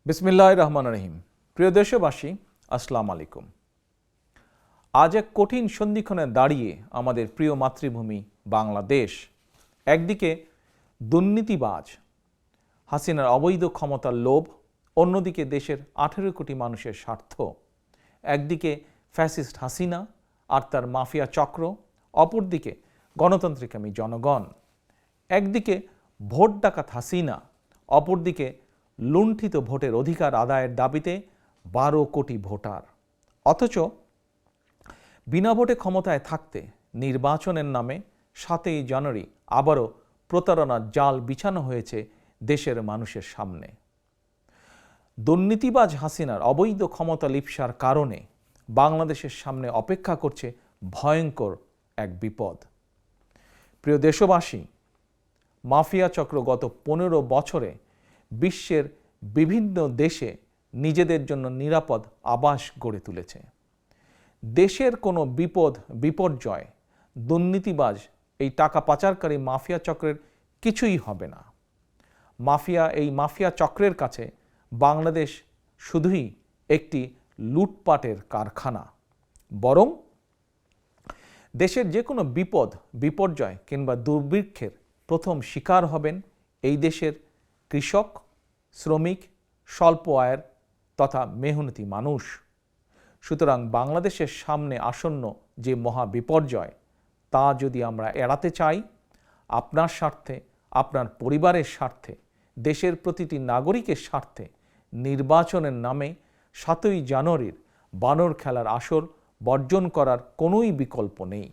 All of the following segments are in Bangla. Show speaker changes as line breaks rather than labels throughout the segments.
বিসমিল্লাহির রহমানির রহিম। প্রিয় দেশবাসী, আসসালামু আলাইকুম। আজ এক কঠিন সন্ধিক্ষণে দাঁড়িয়ে আমাদের প্রিয় মাতৃভূমি বাংলাদেশ একদিকে দুর্নীতিবাজ হাসিনার অবৈধ ক্ষমতার লোভ, অন্যদিকে দেশের 18 কোটি মানুষের স্বার্থ। একদিকে ফ্যাসিস্ট হাসিনা আর তার মাফিয়া চক্র, অপরদিকে গণতান্ত্রিকামী জনগণ। একদিকে ভোট ডাকাত হাসিনা, অপরদিকে লুণ্ঠিত ভোটের অধিকার আদায়ের দাবিতে 12 কোটি ভোটার। অথচ বিনা ভোটে ক্ষমতায় থাকতে নির্বাচনের নামে 7ই জানুয়ারি আবারও প্রতারণার জাল বিছানো হয়েছে দেশের মানুষের সামনে। দুর্নীতিবাজ হাসিনার অবৈধ ক্ষমতা লিপ্সার কারণে বাংলাদেশের সামনে অপেক্ষা করছে ভয়ঙ্কর এক বিপদ। প্রিয় দেশবাসী, মাফিয়া চক্র গত 15 বছরে বিশ্বের বিভিন্ন দেশে নিজেদের জন্য নিরাপদ আবাস গড়ে তুলেছে। দেশের কোনো বিপর্যয় দুর্নীতিবাজ এই টাকা পাচারকারী মাফিয়া চক্রের কিছুই হবে না। এই মাফিয়া চক্রের কাছে বাংলাদেশ শুধুই একটি লুটপাটের কারখানা। বরং দেশের যে কোনো বিপর্যয় কিংবা দুর্ভিক্ষের প্রথম শিকার হবেন এই দেশের কৃষক, শ্রমিক, স্বল্প আয়ের তথা মেহনতি মানুষ। সুতরাং বাংলাদেশের সামনে আসন্ন যে মহা বিপর্যয়, তা যদি আমরা এড়াতে চাই, আপনার স্বার্থে, আপনার পরিবারের স্বার্থে, দেশের প্রতিটি নাগরিকের স্বার্থে, নির্বাচনের নামে 7ই জানুয়ারির বানর খেলার আসর বর্জন করার কোনোই বিকল্প নেই।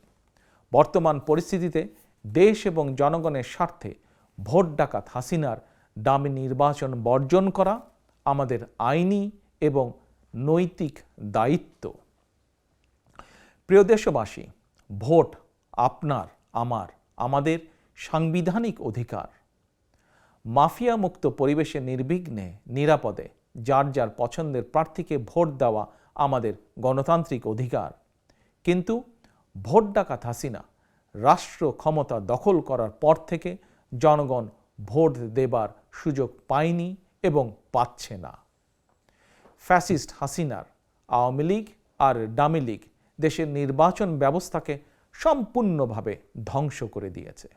বর্তমান পরিস্থিতিতে দেশ এবং জনগণের স্বার্থে ভোট ডাকাত হাসিনার দামি নির্বাচন বর্জন করা আমাদের আইনি এবং নৈতিক দায়িত্ব। প্রিয় দেশবাসী, ভোট আপনার, আমাদের সাংবিধানিক অধিকার। মাফিয়া মুক্ত পরিবেশে নির্বিঘ্নে নিরাপদে যার যার পছন্দের প্রার্থীকে ভোট দেওয়া আমাদের গণতান্ত্রিক অধিকার। কিন্তু ভোট ডাকাত হাসিনা রাষ্ট্র ক্ষমতা দখল করার পর থেকে জনগণ ভোট দেবার সুযোগ পায়নি এবং পাচ্ছে না। ফ্যাসিস্ট হাসিনার আওয়ামী লীগ আর ডামি লীগ দেশের নির্বাচন ব্যবস্থাকে সম্পূর্ণভাবে ধ্বংস করে দিয়েছে।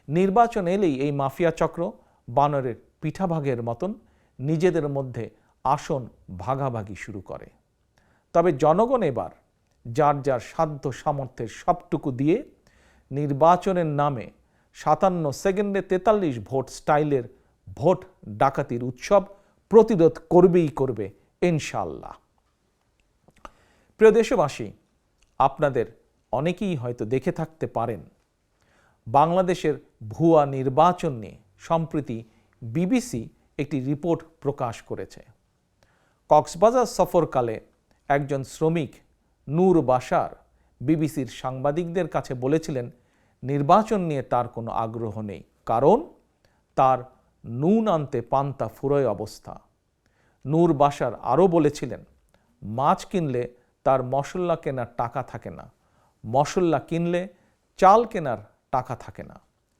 নির্বাচন এলেই এই মাফিয়া চক্র বানরের পিঠাভাগের মতন নিজেদের মধ্যে আসন ভাগাভাগি শুরু করে। তবে জনগণ এবার যার যার সাধ্য সামর্থ্যের সবটুকু দিয়ে নির্বাচনের নামে 57 সেকেন্ডে 43 ভোট স্টাইলের ভোট ডাকাতির উৎসব প্রতিরোধ করবেই করবে ইনশাআল্লাহ। প্রিয় দেশবাসী, আপনাদের অনেকেই হয়তো দেখে থাকতে পারেন বাংলাদেশের ভুয়া নির্বাচন নিয়ে সম্প্রতি বিবিসি একটি রিপোর্ট প্রকাশ করেছে। কক্সবাজার সফরকালে একজন শ্রমিক নূর বাশার বিবিসির সাংবাদিকদের কাছে বলেছিলেন নির্বাচন নিয়ে তার কোনো আগ্রহ নেই, কারণ তার নুন আনতে পান্তা ফুরোয় অবস্থা। নূর বাশার আরও বলেছিলেন মাছ কিনলে তার মশলা কেনার টাকা থাকে না, মশলা কিনলে চাল কেনার টাকা থাকে না।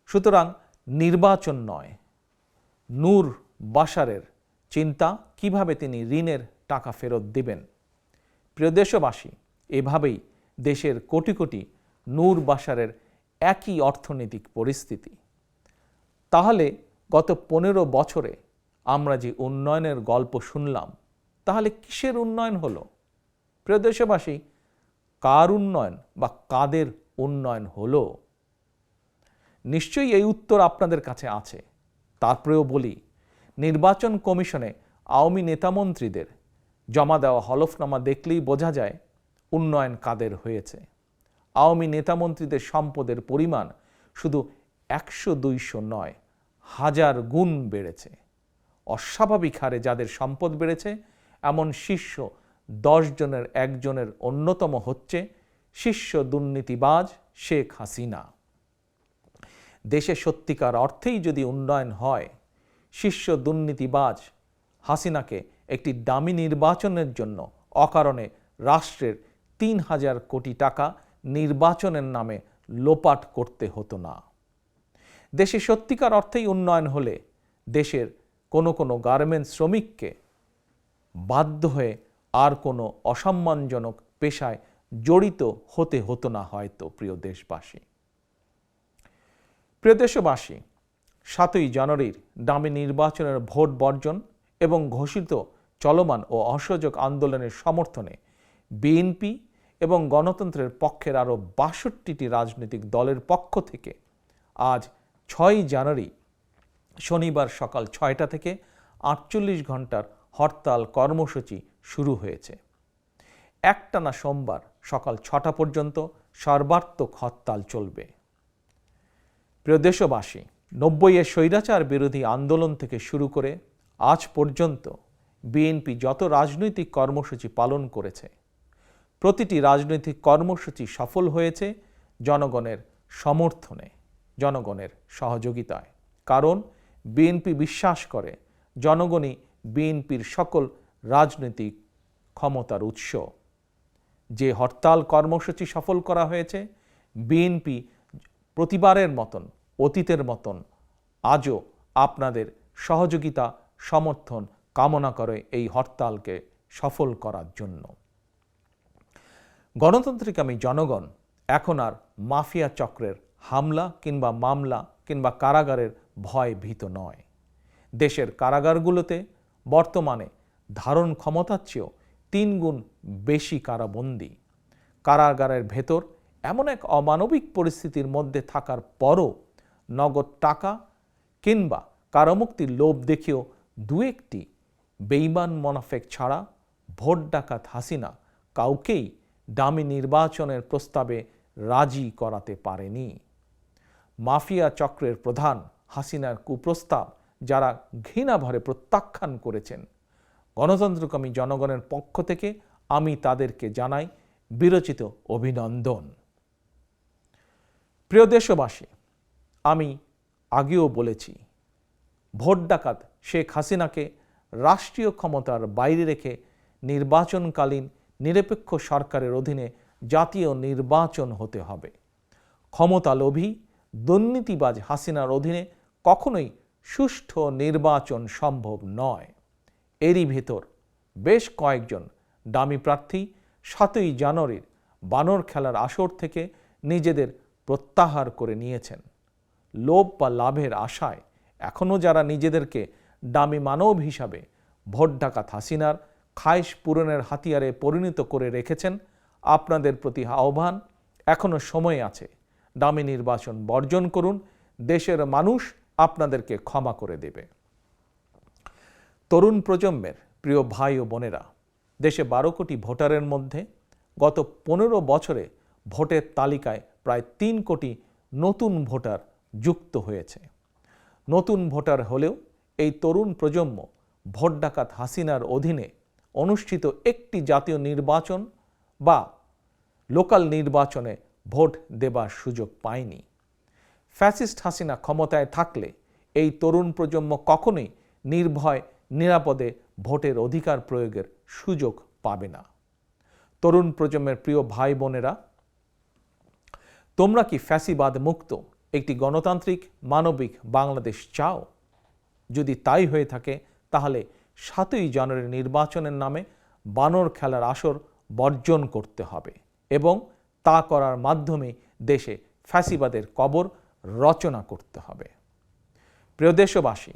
সুতরাং নির্বাচন নয়, নূর বাশারের চিন্তা কিভাবে তিনি ঋণের টাকা ফেরত দিবেন। প্রিয় দেশবাসী, এভাবেই দেশের কোটি কোটি নূর বাশারের একই অর্থনৈতিক পরিস্থিতি। তাহলে গত 15 বছরে আমরা যে উন্নয়নের গল্প শুনলাম, তাহলে কিসের উন্নয়ন হলো? প্রিয় দেশবাসী, কার উন্নয়ন বা কাদের উন্নয়ন হলো? নিশ্চয়ই এই উত্তর আপনাদের কাছে আছে। তারপরেও বলি, নির্বাচন কমিশনে আওয়ামী নেতামন্ত্রীদের জমা দেওয়া হলফনামা দেখলেই বোঝা যায় উন্নয়ন কাদের হয়েছে। আওয়ামী নেতামন্ত্রীদের সম্পদের পরিমাণ শুধু 100-200 নয়, 1000 গুণ বেড়েছে। অস্বাভাবিক হারে যাদের সম্পদ বেড়েছে এমন শীর্ষ 10 জনের একজনের অন্যতম হচ্ছে শীর্ষ দুর্নীতিবাজ শেখ হাসিনা। দেশে সত্যিকার অর্থেই যদি উন্নয়ন হয়, শীর্ষ দুর্নীতিবাজ হাসিনাকে একটি দামি নির্বাচনের জন্য অকারণে রাষ্ট্রের 3000 কোটি টাকা নির্বাচনের নামে লোপাট করতে হতো না। দেশে সত্যিকার অর্থেই উন্নয়ন হলে দেশের কোনো গার্মেন্টস শ্রমিককে বাধ্য হয়ে আর কোনো অসম্মানজনক পেশায় জড়িত হতে হতো না হয়তো। প্রিয় দেশবাসী, 7ই জানুয়ারির ডামি নির্বাচনের ভোট বর্জন এবং ঘোষিত চলমান ও অসহযোগ আন্দোলনের সমর্থনে বিএনপি এবং গণতন্ত্রের পক্ষের আরও ৬২টি রাজনৈতিক দলের পক্ষ থেকে আজ 6ই জানুয়ারি শনিবার সকাল 6টা থেকে 48 ঘন্টার হরতাল কর্মসূচি শুরু হয়েছে। একটানা সোমবার সকাল 6টা পর্যন্ত সর্বাত্মক হরতাল চলবে। প্রিয় দেশবাসী, 90-এর স্বৈরাচার বিরোধী আন্দোলন থেকে শুরু করে আজ পর্যন্ত বিএনপি যত রাজনৈতিক কর্মসূচি পালন করেছে, প্রতিটি রাজনৈতিক কর্মসূচি সফল হয়েছে জনগণের সমর্থনে, জনগণের সহযোগিতায়। কারণ বিএনপি বিশ্বাস করে জনগণই বিএনপির সকল রাজনৈতিক ক্ষমতার উৎস। যে হরতাল কর্মসূচি সফল করা হয়েছে, বিএনপি প্রতিবারের মতন, অতীতের মতন আজও আপনাদের সহযোগিতা সমর্থন কামনা করে এই হরতালকে সফল করার জন্য। গণতন্ত্রকামী জনগণ এখন আর মাফিয়া চক্রের হামলা কিংবা মামলা কিংবা কারাগারের ভয় ভীত নয়। দেশের কারাগারগুলোতে বর্তমানে ধারণ ক্ষমতার চেয়েও 3 গুণ বেশি কারাবন্দী। কারাগারের ভেতর এমন এক অমানবিক পরিস্থিতির মধ্যে থাকার পরও নগদ টাকা কিংবা কারামুক্তির লোভ দেখেও 2-1টি বেঈমান মোনাফেক ছাড়া ভোট ডাকাত হাসিনা কাউকেই ডামি নির্বাচনের প্রস্তাবে রাজি করাতে পারেনি। মাফিয়া চক্রের প্রধান হাসিনার কুপ্রস্তাব যারা ঘৃণা ভরে প্রত্যাখ্যান করেছেন, গণতন্ত্রকামী জনগণের পক্ষ থেকে আমি তাদেরকে জানাই বিরচিত অভিনন্দন। প্রিয় দেশবাসী, আমি আগেও বলেছি, ভোট ডাকাত শেখ হাসিনাকে রাষ্ট্রীয় ক্ষমতার বাইরে রেখে নির্বাচনকালীন নিরপেক্ষ সরকারের অধীনে জাতীয় নির্বাচন হতে হবে। ক্ষমতালোভী দুর্নীতিবাজ হাসিনার অধীনে কখনোই সুষ্ঠু নির্বাচন সম্ভব নয়। এরই ভেতর বেশ কয়েকজন ডামি প্রার্থী 7ই জানুয়ারির বানর খেলার আসর থেকে নিজেদের প্রত্যাহার করে নিয়েছেন। লোভ বা লাভের আশায় এখনও যারা নিজেদেরকে ডামি মানব হিসাবে ভোট ডাকাত হাসিনার খায়েশ পূরণের হাতিয়ারে পরিণত করে রেখেছেন, আপনাদের প্রতি আহ্বান, এখনও সময় আছে। ডামি নির্বাচন বর্জন করুন, দেশের মানুষ আপনাদেরকে ক্ষমা করে দেবে। তরুণ প্রজন্মের প্রিয় ভাই ও বোনেরা, দেশে 12 কোটি ভোটারের মধ্যে গত 15 বছরে ভোটের তালিকায় প্রায় 3 কোটি নতুন ভোটার যুক্ত হয়েছে। নতুন ভোটার হলেও এই তরুণ প্রজন্ম ভোট ডাকাত হাসিনার অধীনে অনুষ্ঠিত একটি জাতীয় নির্বাচন বা লোকাল নির্বাচনে ভোট দেবার সুযোগ পায়নি। ফ্যাসিস্ট হাসিনা ক্ষমতায় থাকলে এই তরুণ প্রজন্ম কখনোই নির্ভয় নিরাপদে ভোটের অধিকার প্রয়োগের সুযোগ পাবে না। তরুণ প্রজন্মের প্রিয় ভাই বোনেরা, তোমরা কি ফ্যাসিবাদ মুক্ত একটি গণতান্ত্রিক মানবিক বাংলাদেশ চাও? যদি তাই হয়ে থাকে তাহলে 7ই জানুয়ারি নির্বাচনের নামে বানর খেলার আসর বর্জন করতে হবে এবং তা করার মাধ্যমে দেশে ফ্যাসিবাদের কবর রচনা করতে হবে। প্রিয় দেশবাসী,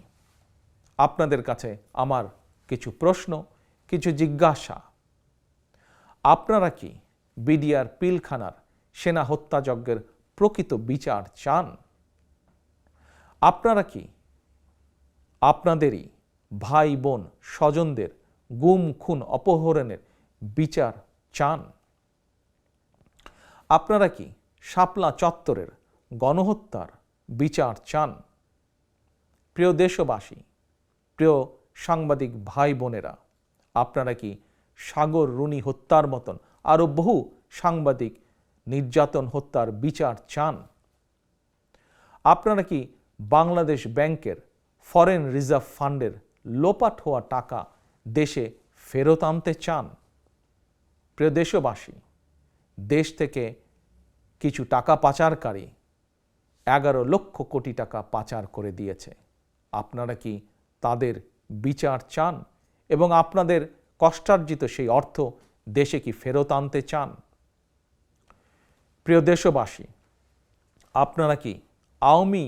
আপনাদের কাছে আমার কিছু প্রশ্ন, কিছু জিজ্ঞাসা। আপনারা কি বিডিআর পিলখানার সেনা হত্যাযজ্ঞের প্রকৃত বিচার চান? আপনারা কি আপনাদেরই ভাই বোন স্বজনদের গুম খুন অপহরণের বিচার চান? আপনারা কি শাপলা চত্বরের গণহত্যার বিচার চান? প্রিয় দেশবাসী, প্রিয় সাংবাদিক ভাই বোনেরা, আপনারা কি সাগর রুনি হত্যার মতন আরও বহু সাংবাদিক নির্যাতন হত্যার বিচার চান? আপনারা কি বাংলাদেশ ব্যাংকের ফরেন রিজার্ভ ফান্ডের লোপাট হওয়া টাকা দেশে ফেরত আনতে চান? প্রিয় দেশবাসী, দেশ থেকে কিছু টাকা পাচারকারী 11 লক্ষ কোটি টাকা পাচার করে দিয়েছে। আপনারা কি তাদের বিচার চান এবং আপনাদের কষ্টার্জিত সেই অর্থ দেশে কি ফেরত আনতে চান? প্রিয় দেশবাসী, আপনারা কি আওয়ামী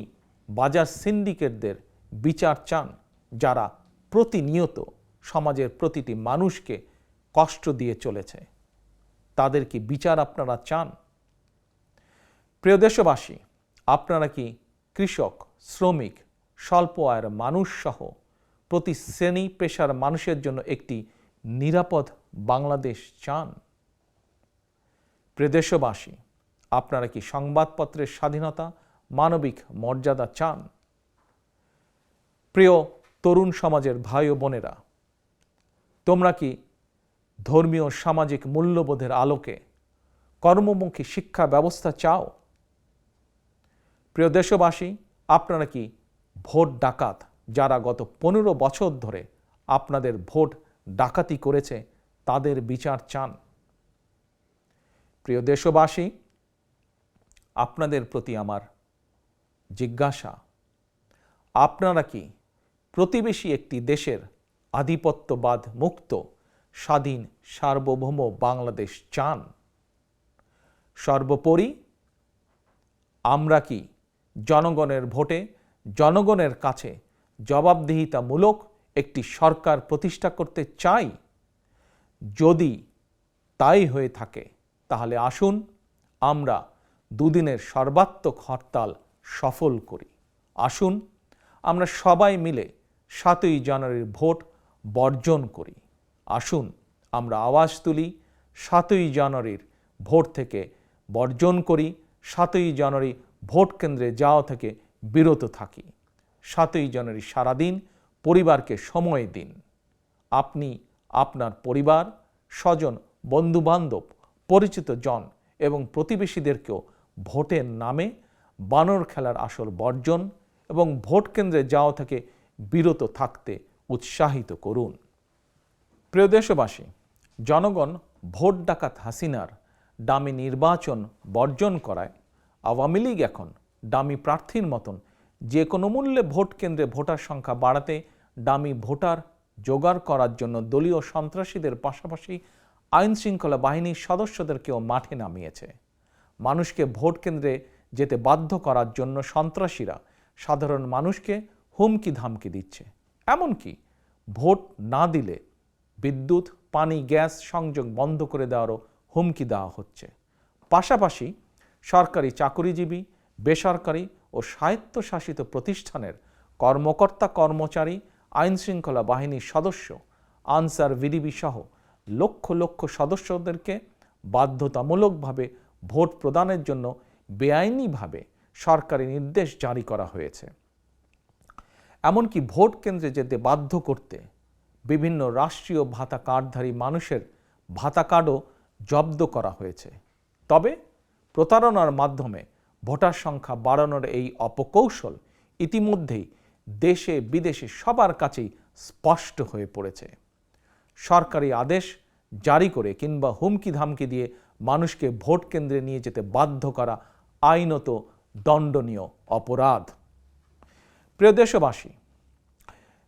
বাজার সিন্ডিকেটদের বিচার চান, যারা প্রতিনিয়ত সমাজের প্রতিটি মানুষকে কষ্ট দিয়ে চলেছে? তাদের কি বিচার আপনারা চান? প্রিয় দেশবাসী, আপনারা কি কৃষক, শ্রমিক, স্বল্প আয়ের মানুষ সহ প্রতি শ্রেণী পেশার মানুষের জন্য একটি নিরাপদ বাংলাদেশ চান? প্রিয় দেশবাসী, আপনারা কি সংবাদপত্রের স্বাধীনতা, মানবিক মর্যাদা চান? প্রিয় তরুণ সমাজের ভাই ও বোনেরা, তোমরা কি ধর্মীয় সামাজিক মূল্যবোধের আলোকে কর্মমুখী শিক্ষা ব্যবস্থা চাও? প্রিয় দেশবাসী, আপনারা কি ভোট ডাকাত যারা গত 15 বছর ধরে আপনাদের ভোট ডাকাতি করেছে তাদের বিচার চান? প্রিয় দেশবাসী, আপনাদের প্রতি আমার জিজ্ঞাসা, আপনারা কি প্রতিবেশী একটি দেশের আধিপত্যবাদ মুক্ত স্বাধীন সার্বভৌম বাংলাদেশ চান? সর্বোপরি, আমরা কি জনগণের ভোটে জনগণের কাছে জবাবদিহিতামূলক একটি সরকার প্রতিষ্ঠা করতে চাই? যদি তাই হয়ে থাকে তাহলে আসুন আমরা দুদিনের সর্বাত্মক হরতাল সফল করি। আসুন আমরা সবাই মিলে 7ই জানুয়ারির ভোট বর্জন করি। আসুন আমরা আওয়াজ তুলি, 7ই জানুয়ারির ভোট থেকে বর্জন করি, 7ই জানুয়ারি ভোট কেন্দ্রে যাওয়া থেকে বিরত থাকি। 7ই জানুয়ারি সারাদিন পরিবারকে সময় দিন। আপনি আপনার পরিবার, স্বজন, বন্ধুবান্ধব, পরিচিত জন এবং প্রতিবেশীদেরকেও ভোটের নামে বানর খেলার আসর বর্জন এবং ভোট কেন্দ্রে যাওয়া থেকে বিরত থাকতে উৎসাহিত করুন। প্রিয় দেশবাসী, জনগণ ভোট ডাকাত হাসিনার ডামি নির্বাচন বর্জন করায় আওয়ামী লীগ এখন ডামি প্রার্থীর মতন যে কোনো মূল্যে ভোট কেন্দ্রে ভোটার সংখ্যা বাড়াতে ডামি ভোটার জোগাড় করার জন্য দলীয় সন্ত্রাসীদের পাশাপাশি আইন শৃঙ্খলা বাহিনীর সদস্যদেরকেও মাঠে নামিয়েছে। মানুষকে ভোট কেন্দ্রে যেতে বাধ্য করার জন্য সন্ত্রাসীরা সাধারণ মানুষকে হুমকি ধামকি দিচ্ছে। এমনকি ভোট না দিলে বিদ্যুৎ, পানি, গ্যাস সংযোগ বন্ধ করে দেওয়ারও হুমকি দেওয়া হচ্ছে। পাশাপাশি সরকারি চাকরিজীবী, বেসরকারি ও স্বায়ত্তশাসিত প্রতিষ্ঠানের কর্মকর্তা, কর্মচারী, আইন শৃঙ্খলা বাহিনীর সদস্য, আনসার, ভিডিবি সহ লক্ষ লক্ষ সদস্যদেরকে বাধ্যতামূলকভাবে ভোট প্রদানের জন্য বেআইনিভাবে সরকারি নির্দেশ জারি করা হয়েছে। এমনকি ভোট কেন্দ্রে যেতে বাধ্য করতে বিভিন্ন রাষ্ট্রীয় ভাতা কার্ডধারী মানুষের ভাতা কার্ডও জব্দ করা হয়েছে। তবে প্রতারণার মাধ্যমে ভোটার সংখ্যা বাড়ানোর এই অপকৌশল ইতিমধ্যেই দেশে বিদেশে সবার কাছেই স্পষ্ট হয়ে পড়েছে। সরকারি আদেশ জারি করে কিংবা হুমকি ধামকি দিয়ে মানুষকে ভোট কেন্দ্রে নিয়ে যেতে বাধ্য করা আইনত দণ্ডনীয় অপরাধ। প্রিয় দেশবাসী,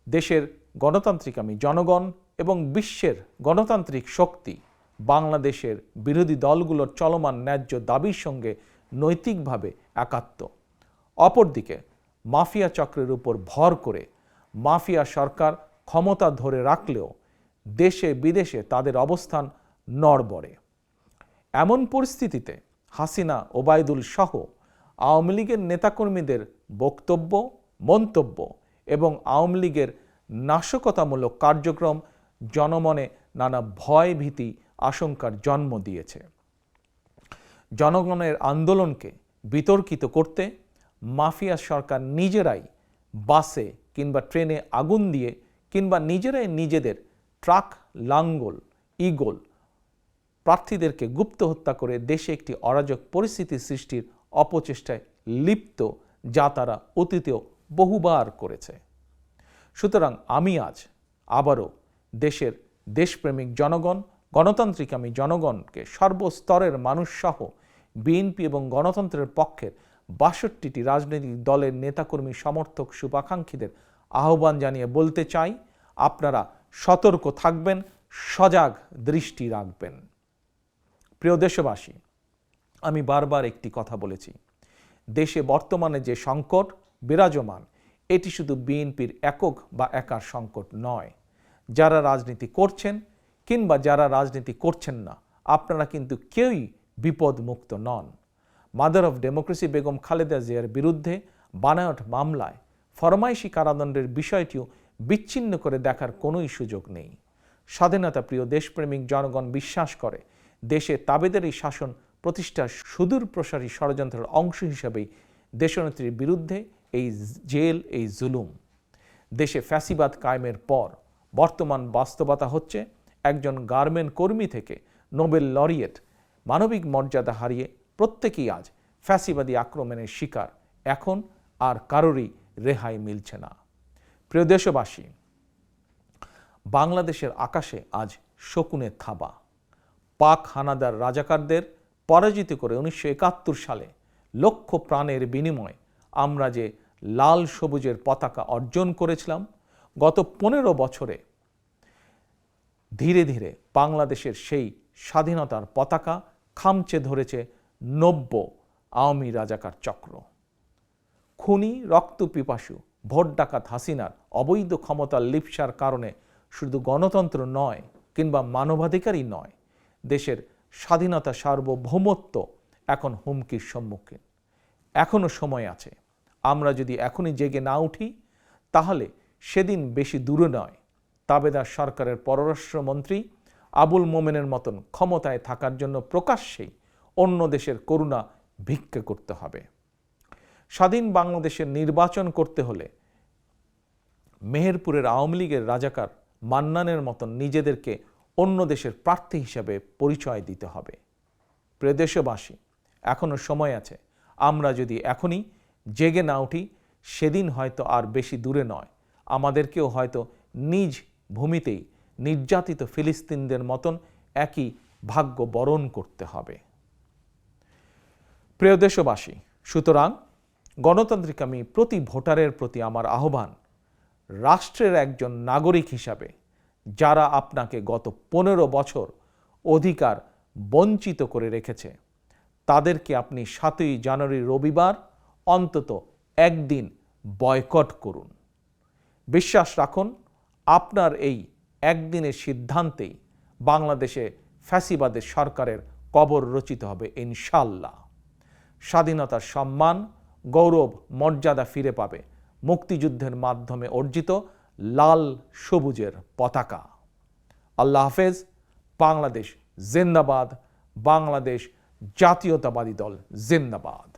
দেশের গণতান্ত্রিকামী জনগণ এবং বিশ্বের গণতান্ত্রিক শক্তি বাংলাদেশের বিরোধী দলগুলোর চলমান ন্যায্য দাবির সঙ্গে নৈতিকভাবে একাত্ম। অপরদিকে মাফিয়া চক্রের উপর ভর করে মাফিয়া সরকার ক্ষমতা ধরে রাখলেও দেশে বিদেশে তাদের অবস্থান নড়বড়ে। এমন পরিস্থিতিতে হাসিনা, ওবায়দুল সহ আওয়ামী লীগের নেতাকর্মীদের বক্তব্য, মন্তব্য এবং আওয়ামী লীগের নাশকতামূলক কার্যক্রম জনমনে নানা ভয়, ভীতি, আশঙ্কার জন্ম দিয়েছে। জনগণের আন্দোলনকে বিতর্কিত করতে মাফিয়া সরকার নিজেরাই বাসে কিংবা ট্রেনে আগুন দিয়ে কিংবা নিজেরাই নিজেদের ট্রাক, লাঙ্গল, ঈগল প্রার্থীদেরকে গুপ্ত হত্যা করে দেশে একটি অরাজক পরিস্থিতি সৃষ্টির অপচেষ্টায় লিপ্ত, যা তারা অতীতেও বহুবার করেছে। সুতরাং আমি আজ আবারও দেশের দেশপ্রেমিক জনগণ, গণতান্ত্রিকামী জনগণকে সর্বস্তরের মানুষ সহ বিএনপি এবং গণতন্ত্রের পক্ষের ৬২টি রাজনৈতিক দলের নেতাকর্মী, সমর্থক, শুভাকাঙ্ক্ষীদের আহ্বান জানিয়ে বলতে চাই, আপনারা সতর্ক থাকবেন, সজাগ দৃষ্টি রাখবেন। প্রিয় দেশবাসী, আমি বারবার একটি কথা বলেছি, দেশে বর্তমানে যে সংকট বিরাজমান এটি শুধু বিএনপির একক বা একার সংকট নয়। যারা রাজনীতি করছেন কিংবা যারা রাজনীতি করছেন না, আপনারা কিন্তু কেউই বিপদমুক্ত নন। Mother of democracy Begum Khaleda জিয়ার বিরুদ্ধে বানায়ট মামলায় ফরমাইশি কারাদণ্ডের বিষয়টিও বিচ্ছিন্ন করে দেখার কোনোই সুযোগ নেই। স্বাধীনতা প্রিয় দেশপ্রেমিক জনগণ বিশ্বাস করে দেশে তাবেদারি শাসন প্রতিষ্ঠার সুদূর প্রসারী ষড়যন্ত্রের অংশ হিসেবেই দেশনেত্রীর বিরুদ্ধে এই জেল, এই জুলুম। দেশে ফ্যাসিবাদ কায়েমের পর বর্তমান বাস্তবতা হচ্ছে একজন গার্মেন্ট কর্মী থেকে নোবেল লরিয়েট মানবিক মর্যাদা হারিয়ে প্রত্যেকেই আজ ফ্যাসিবাদী আক্রমণের শিকার। এখন আর কারোরই রেহাই মিলছে না। প্রিয় দেশবাসী, বাংলাদেশের আকাশে আজ শকুনের থাবা। পাক হানাদার রাজাকারদের পরাজিত করে 1971 সালে লক্ষ প্রাণের বিনিময়ে আমরা যে লাল সবুজের পতাকা অর্জন করেছিলাম, গত 15 বছরে ধীরে ধীরে বাংলাদেশের সেই স্বাধীনতার পতাকা খামচে ধরেছে 90 আওয়ামী রাজাকার চক্র। খুনি, রক্তপিপাসু, ভোট ডাকাত হাসিনার অবৈধ ক্ষমতার লিপ্সার কারণে শুধু গণতন্ত্র নয় কিংবা মানবাধিকারই নয়, দেশের স্বাধীনতা সার্বভৌমত্ব এখন হুমকির সম্মুখীন। এখনো সময় আছে। আমরা যদি এখনই জেগে না উঠি তাহলে সেদিন বেশি দূরে নয়, তাবেদার সরকারের পররাষ্ট্রমন্ত্রী আবুল মোমেনের মতন ক্ষমতায় থাকার জন্য প্রকাশ্যেই অন্য দেশের করুণা ভিক্ষা করতে হবে। স্বাধীন বাংলাদেশের নির্বাচন করতে হলে মেহেরপুরের আওয়ামী লীগের রাজাকার মান্নানের মতন নিজেদেরকে অন্য দেশের প্রার্থী হিসেবে পরিচয় দিতে হবে। প্রিয় দেশবাসী, এখনো সময় আছে। আমরা যদি এখনই জেগে না উঠি সেদিন হয়তো আর বেশি দূরে নয়, আমাদেরকেও হয়তো নিজ ভূমিতেই নির্যাতিত ফিলিস্তিনদের মতন একই ভাগ্য বরণ করতে হবে। প্রিয় দেশবাসী, সুতরাং গণতান্ত্রিক আমি প্রতি ভোটারের প্রতি আমার আহ্বান, রাষ্ট্রের একজন নাগরিক হিসাবে যারা আপনাকে গত 15 বছর অধিকার বঞ্চিত করে রেখেছে তাদেরকে আপনি 7ই জানুয়ারি রবিবার অন্তত একদিন বয়কট করুন। বিশ্বাস রাখুন, আপনার এই একদিনের সিদ্ধান্তেই বাংলাদেশে ফ্যাসিবাদের সরকারের কবর রচিত হবে ইনশাআল্লাহ। স্বাধীনতার সম্মান, গৌরব, মর্যাদা ফিরে পাবে মুক্তিযুদ্ধের মাধ্যমে অর্জিত লাল সবুজের পতাকা। আল্লাহ হাফেজ। বাংলাদেশ জিন্দাবাদ। বাংলাদেশ জাতীয়তাবাদী দল জিন্দাবাদ।